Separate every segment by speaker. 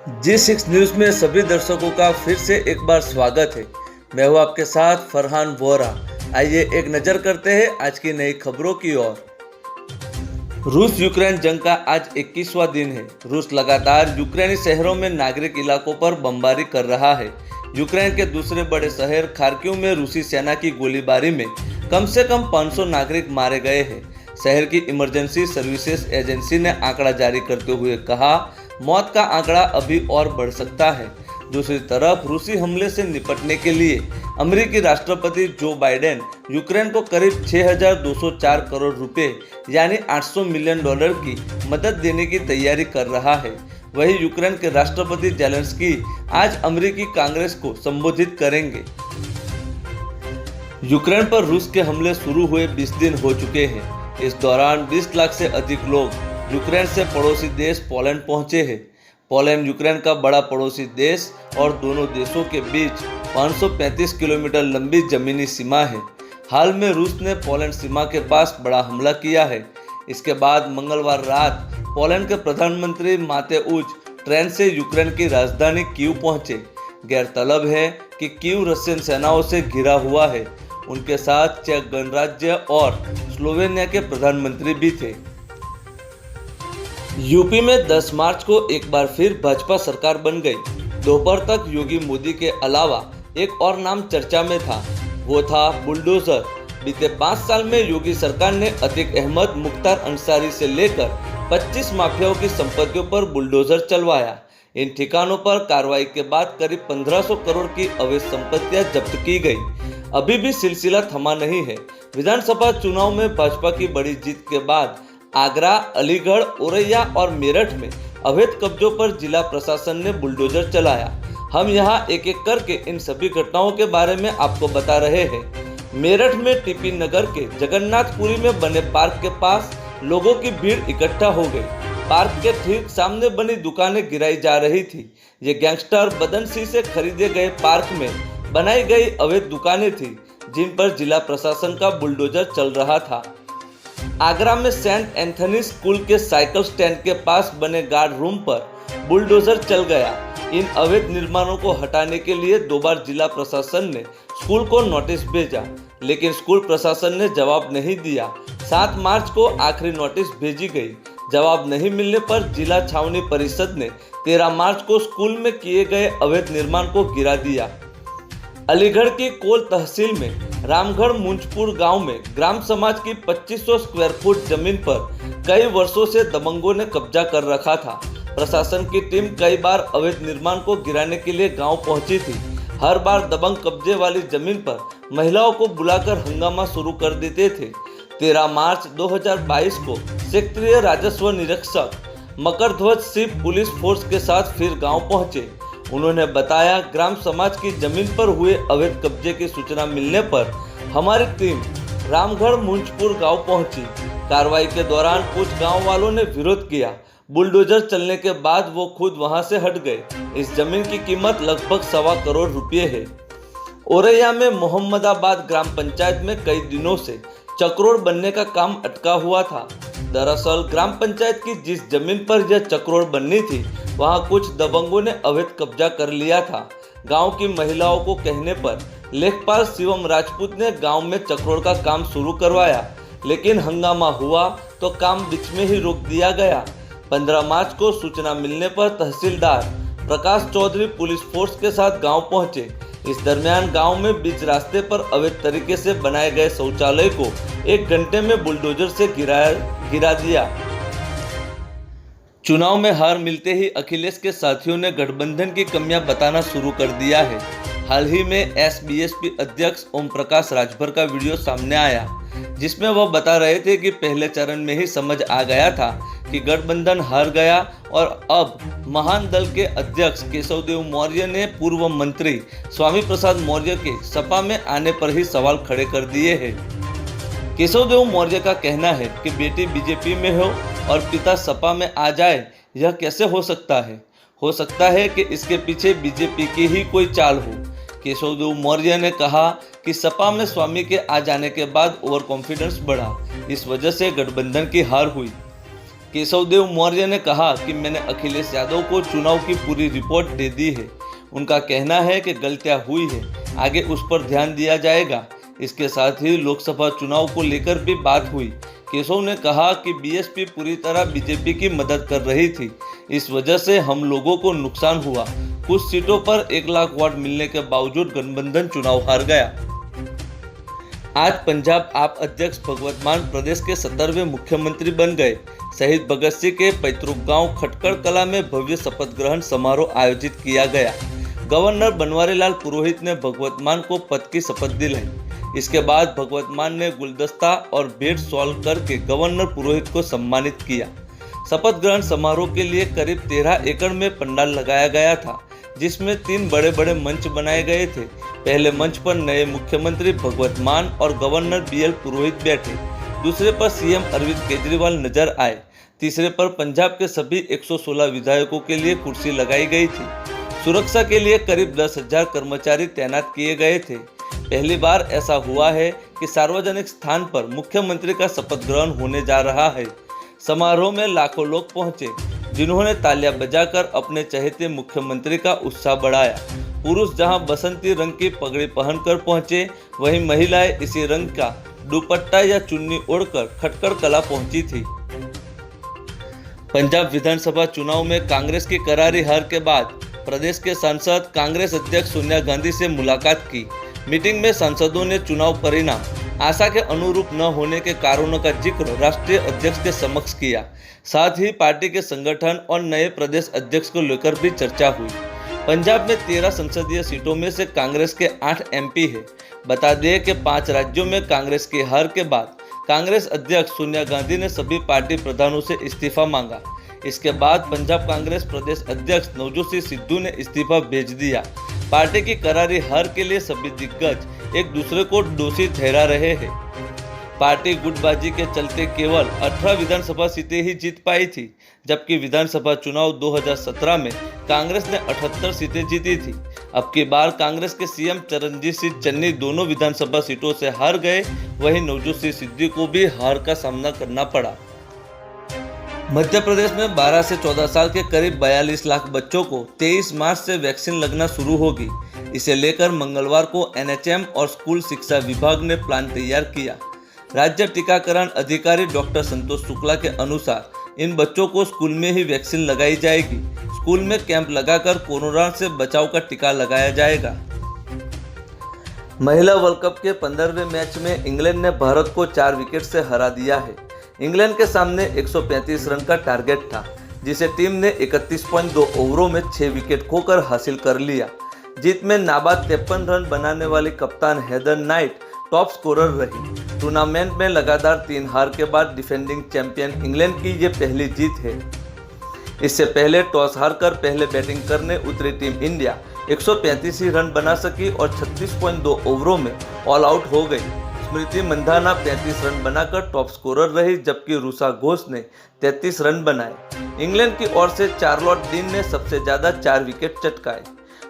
Speaker 1: G6 news में सभी दर्शकों का फिर से एक बार स्वागत है। मैं हूं आपके साथ फरहान वोरा। आइए एक नज़र करते हैं आज की नई खबरों की ओर। रूस यूक्रेन जंग का आज 21वां दिन है। रूस लगातार यूक्रेनी शहरों में नागरिक इलाकों पर बमबारी कर रहा है। यूक्रेन के दूसरे बड़े शहर खार्किव में रूसी सेना की गोलीबारी में कम से कम 500 नागरिक मारे गए हैं। शहर की इमरजेंसी सर्विसेज एजेंसी ने आंकड़ा जारी करते हुए कहा, मौत का आंकड़ा अभी और बढ़ सकता है। दूसरी तरफ रूसी हमले से निपटने के लिए अमेरिकी राष्ट्रपति जो बाइडेन यूक्रेन को करीब 6,204 करोड़ रुपए यानी $800 मिलियन की मदद देने की तैयारी कर रहा है। वहीं यूक्रेन के राष्ट्रपति जेलेंस्की आज अमेरिकी कांग्रेस को संबोधित करेंगे। यूक्रेन पर रूस के हमले शुरू हुए 20 दिन हो चुके हैं। इस दौरान 20 लाख से अधिक लोग यूक्रेन से पड़ोसी देश पोलैंड पहुंचे हैं। पोलैंड यूक्रेन का बड़ा पड़ोसी देश और दोनों देशों के बीच 535 किलोमीटर लंबी जमीनी सीमा है। हाल में रूस ने पोलैंड सीमा के पास बड़ा हमला किया है। इसके बाद मंगलवार रात पोलैंड के प्रधानमंत्री मातेउज ट्रेन से यूक्रेन की राजधानी कीव पहुंचे। गौरतलब है कि कीव रशियन सेनाओं से घिरा हुआ है। उनके साथ चेक गणराज्य और स्लोवेनिया के प्रधानमंत्री भी थे। यूपी में 10 मार्च को एक बार फिर भाजपा सरकार बन गई। दोपहर तक योगी मोदी के अलावा एक और नाम चर्चा में था, वो था बुलडोजर। बीते 5 साल में योगी सरकार ने अतीक अहमद, मुख्तार अंसारी से लेकर 25 माफियाओं की संपत्तियों पर बुलडोजर चलवाया। इन ठिकानों पर कार्रवाई के बाद करीब 1500 करोड़ की अवैध संपत्तियां जब्त की गई। अभी भी सिलसिला थमा नहीं है। विधानसभा चुनाव में भाजपा की बड़ी जीत के बाद आगरा, अलीगढ़, औरैया और मेरठ में अवैध कब्जों पर जिला प्रशासन ने बुलडोजर चलाया। हम यहां एक एक करके इन सभी घटनाओं के बारे में आपको बता रहे हैं। मेरठ में टीपी नगर के जगन्नाथपुरी में बने पार्क के पास लोगों की भीड़ इकट्ठा हो गई। पार्क के ठीक सामने बनी दुकानें गिराई जा रही थी। ये गैंगस्टर बदन सिंह से खरीदे गए पार्क में बनाई गई अवैध दुकानें थी, जिन पर जिला प्रशासन का बुलडोजर चल रहा था। आगरा में सेंट एंथनी स्कूल के साइकिल स्टैंड के पास बने गार्ड रूम पर बुलडोजर चल गया। इन अवैध निर्माणों को हटाने के लिए 2 बार जिला प्रशासन ने स्कूल को नोटिस भेजा, लेकिन स्कूल प्रशासन ने जवाब नहीं दिया। 7 मार्च को आखिरी नोटिस भेजी गई। जवाब नहीं मिलने पर जिला छावनी परिषद ने 13 मार्च को स्कूल में किए गए अवैध निर्माण को गिरा दिया। अलीगढ़ की कोल तहसील में रामगढ़ मुंजपुर गांव में ग्राम समाज की 2500 स्क्वायर फुट जमीन पर कई वर्षों से दबंगों ने कब्जा कर रखा था। प्रशासन की टीम कई बार अवैध निर्माण को गिराने के लिए गांव पहुंची थी। हर बार दबंग कब्जे वाली जमीन पर महिलाओं को बुलाकर हंगामा शुरू कर देते थे। 13 मार्च 2022 को क्षेत्रीय राजस्व निरीक्षक मकरध्वज सिंह पुलिस फोर्स के साथ फिर गांव पहुंचे। उन्होंने बताया, ग्राम समाज की जमीन पर हुए अवैध कब्जे की सूचना मिलने पर हमारी टीम रामगढ़ मुंजपुर गांव पहुंची। कार्रवाई के दौरान कुछ गांव वालों ने विरोध किया। बुलडोजर चलने के बाद वो खुद वहां से हट गए। इस जमीन की कीमत लगभग 1.25 करोड़ रुपए है। औरैया में मोहम्मदाबाद ग्राम पंचायत में कई दिनों से चक्रोड़ बनने का काम अटका हुआ था। दरअसल ग्राम पंचायत की जिस जमीन पर यह चक्रोड़ बननी थी, वहां कुछ दबंगों ने अवैध कब्जा कर लिया था। गांव की महिलाओं को कहने पर लेखपाल शिवम राजपूत ने गांव में चक्रोड़ का काम शुरू करवाया, लेकिन हंगामा हुआ तो काम बीच में ही रोक दिया गया। 15 मार्च को सूचना मिलने पर तहसीलदार प्रकाश चौधरी पुलिस फोर्स के साथ गांव पहुंचे। इस दरमियान गांव में बीच रास्ते पर अवैध तरीके से बनाए गए शौचालय को 1 घंटे में बुलडोजर से गिरा दिया। चुनाव में हार मिलते ही अखिलेश के साथियों ने गठबंधन की कमियां बताना शुरू कर दिया है। हाल ही में एसबीएसपी अध्यक्ष ओम प्रकाश राजभर का वीडियो सामने आया, जिसमें वह बता रहे थे कि पहले चरण में ही समझ आ गया था कि गठबंधन हार गया और अब महान दल के अध्यक्ष केशवदेव मौर्य ने पूर्व मंत्री स्वामी प्रसाद मौर्य के सपा में आने पर ही सवाल खड़े कर दिए हैं। केशवदेव मौर्य का कहना है कि बेटी बीजेपी में हो और पिता सपा में आ जाए, यह कैसे हो सकता है? हो सकता है कि इसके पीछे बीजेपी की ही कोई चाल हो। केशवदेव मौर्य ने कहा कि सपा में स्वामी के आ जाने के बाद ओवर कॉन्फिडेंस बढ़ा, इस वजह से गठबंधन की हार हुई। केशवदेव मौर्य ने कहा कि मैंने अखिलेश यादव को चुनाव की पूरी रिपोर्ट दे दी है। उनका कहना है कि गलतियां हुई है, आगे उस पर ध्यान दिया जाएगा। इसके साथ ही लोकसभा चुनाव को लेकर भी बात हुई। केशव ने कहा कि बीएसपी पूरी तरह बीजेपी की मदद कर रही थी, इस वजह से हम लोगों को नुकसान हुआ। कुछ सीटों पर 1 लाख वोट मिलने के बावजूद गठबंधन चुनाव हार गया। आज पंजाब आप अध्यक्ष भगवत मान प्रदेश के 17वें मुख्यमंत्री बन गए। शहीद भगत सिंह के पैतृक गांव खटकड़ कला में भव्य शपथ ग्रहण समारोह आयोजित किया गया। गवर्नर बनवारीलाल पुरोहित ने भगवत मान को पद की शपथ दिलाई। इसके बाद भगवत मान ने गुलदस्ता और भेंट सॉल्व करके गवर्नर पुरोहित को सम्मानित किया। शपथ ग्रहण समारोह के लिए करीब 13 एकड़ में पंडाल लगाया गया था, जिसमें 3 बड़े बड़े मंच बनाए गए थे। पहले मंच पर नए मुख्यमंत्री भगवत मान और गवर्नर बीएल पुरोहित बैठे। दूसरे पर सीएम अरविंद केजरीवाल नजर आए। तीसरे पर पंजाब के सभी 116 विधायकों के लिए कुर्सी लगाई गई थी। सुरक्षा के लिए करीब 10,000 कर्मचारी तैनात किए गए थे। पहली बार ऐसा हुआ है कि सार्वजनिक स्थान पर मुख्यमंत्री का शपथ ग्रहण होने जा रहा है। समारोह में लाखों लोग पहुंचे, जिन्होंने तालियां बजाकर अपने चहेते मुख्यमंत्री का उत्साह बढ़ाया। पुरुष जहां बसंती रंग की पगड़ी पहनकर पहुंचे, वहीं महिलाएं इसी रंग का दुपट्टा या चुन्नी ओढ़कर खटकड़ कला पहुंची थी। पंजाब विधानसभा चुनाव में कांग्रेस की करारी हार के बाद प्रदेश के सांसद कांग्रेस अध्यक्ष सोनिया गांधी से मुलाकात की। मीटिंग में सांसदों ने चुनाव परिणाम आशा के अनुरूप न होने के कारणों का जिक्र राष्ट्रीय अध्यक्ष के समक्ष किया। साथ ही पार्टी के संगठन और नए प्रदेश अध्यक्ष को लेकर भी चर्चा हुई। पंजाब में 13 संसदीय सीटों में से कांग्रेस के 8 एमपी है। बता दें कि 5 राज्यों में कांग्रेस की हार के बाद कांग्रेस अध्यक्ष सोनिया गांधी ने सभी पार्टी प्रधानों से इस्तीफा मांगा। इसके बाद पंजाब कांग्रेस प्रदेश अध्यक्ष नवजोत सिंह सिद्धू ने इस्तीफा भेज दिया। पार्टी की करारी हार के लिए सभी दिग्गज एक दूसरे को दोषी ठहरा रहे हैं। पार्टी गुटबाजी के चलते केवल 18 विधानसभा सीटें ही जीत पाई थी, जबकि विधानसभा चुनाव 2017 में कांग्रेस ने 78 सीटें जीती थी। अब की बार कांग्रेस के सीएम चरणजीत सिंह चन्नी दोनों विधानसभा सीटों से हार गए। वहीं नवजोत सिंह सिद्धू को भी हार का सामना करना पड़ा। मध्य प्रदेश में 12 से 14 साल के करीब 42 लाख बच्चों को 23 मार्च से वैक्सीन लगना शुरू होगी। इसे लेकर मंगलवार को एनएचएम और स्कूल शिक्षा विभाग ने प्लान तैयार किया। राज्य टीकाकरण अधिकारी डॉक्टर संतोष शुक्ला के अनुसार इन बच्चों को स्कूल में ही वैक्सीन लगाई जाएगी। स्कूल में कैंप लगाकर कोरोना से बचाव का टीका लगाया जाएगा। महिला वर्ल्ड कप के 15वें मैच में इंग्लैंड ने भारत को 4 विकेट से हरा दिया है। इंग्लैंड के सामने 135 रन का टारगेट था, जिसे टीम ने 31.2 ओवरों में 6 विकेट खोकर हासिल कर लिया। जीत में नाबाद 53 रन बनाने वाली कप्तान हेदर नाइट टॉप स्कोरर रही। टूर्नामेंट में लगातार 3 हार के बाद डिफेंडिंग चैंपियन इंग्लैंड की ये पहली जीत है। इससे पहले टॉस हारकर पहले बैटिंग करने उतरी टीम इंडिया 135 ही रन बना सकी और 36.2 ओवरों में ऑल आउट हो गई। स्मृति मंधाना 35 रन बनाकर टॉप स्कोरर रही, जबकि रूसा घोष ने 33 रन बनाए। इंग्लैंड की ओर से चार्लोट डीन ने सबसे ज्यादा 4 विकेट चटकाए।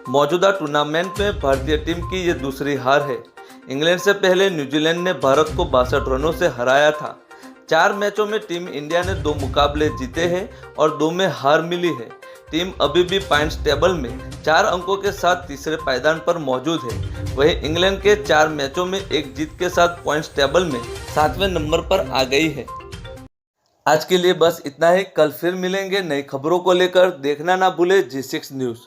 Speaker 1: मौजूदा टूर्नामेंट में भारतीय टीम की ये दूसरी हार है। इंग्लैंड से पहले न्यूजीलैंड ने भारत को 62 रनों से हराया था। 4 मैचों में टीम इंडिया ने 2 मुकाबले जीते हैं और 2 में हार मिली है। टीम अभी भी पॉइंट्स टेबल में 4 अंकों के साथ तीसरे पायदान पर मौजूद है। वहीं इंग्लैंड के 4 मैचों में 1 जीत के साथ पॉइंट्स टेबल में 7वें नंबर पर आ गई है। आज के लिए बस इतना ही। कल फिर मिलेंगे नई खबरों को लेकर। देखना ना भूले G6 न्यूज़।